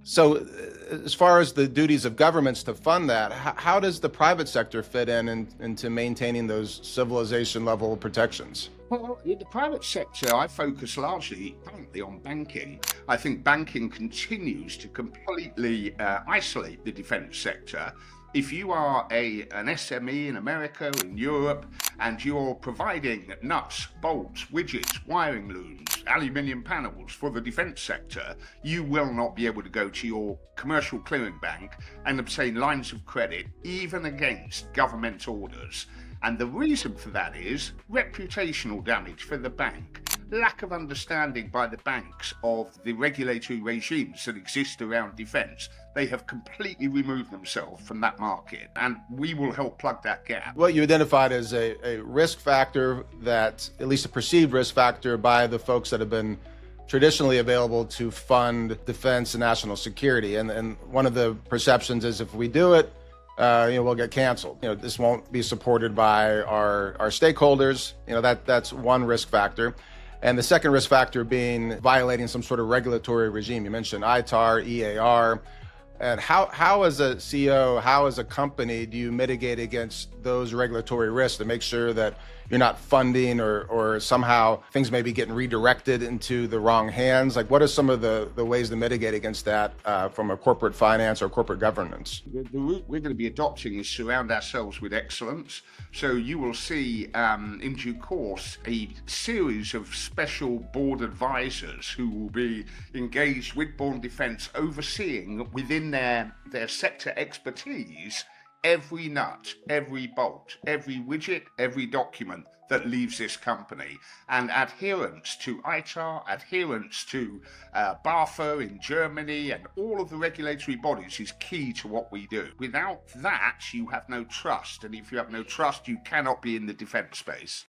So, as far as the duties of governments to fund that, how does the private sector fit into maintaining those civilization level protections? Well, in the private sector, I focus largely currently on banking. I think banking continues to completely isolate the defence sector. If you are an SME in America, in Europe, and you're providing nuts, bolts, widgets, wiring looms, aluminium panels for the defence sector, you will not be able to go to your commercial clearing bank and obtain lines of credit, even against government orders. And the reason for that is reputational damage for the bank, lack of understanding by the banks of the regulatory regimes that exist around defence. They have completely removed themselves from that market, and we will help plug that gap. What you identified as a risk factor, that at least a perceived risk factor by the folks that have been traditionally available to fund defense and national security. And one of the perceptions is if we do it, we'll get canceled. This won't be supported by our stakeholders. That's one risk factor. And the second risk factor being violating some sort of regulatory regime. You mentioned ITAR, EAR. And how as a CEO, how as a company do you mitigate against those regulatory risks to make sure that you're not funding or somehow things may be getting redirected into the wrong hands? Like, what are some of the ways to mitigate against that from a corporate finance or corporate governance? The route we're going to be adopting is surround ourselves with excellence. So you will see in due course a series of special board advisors who will be engaged with Born Defence, overseeing within their sector expertise every nut, every bolt, every widget, every document that leaves this company. And adherence to ITAR, adherence to BAFA in Germany, and all of the regulatory bodies is key to what we do. Without that, you have no trust. And if you have no trust, you cannot be in the defense space.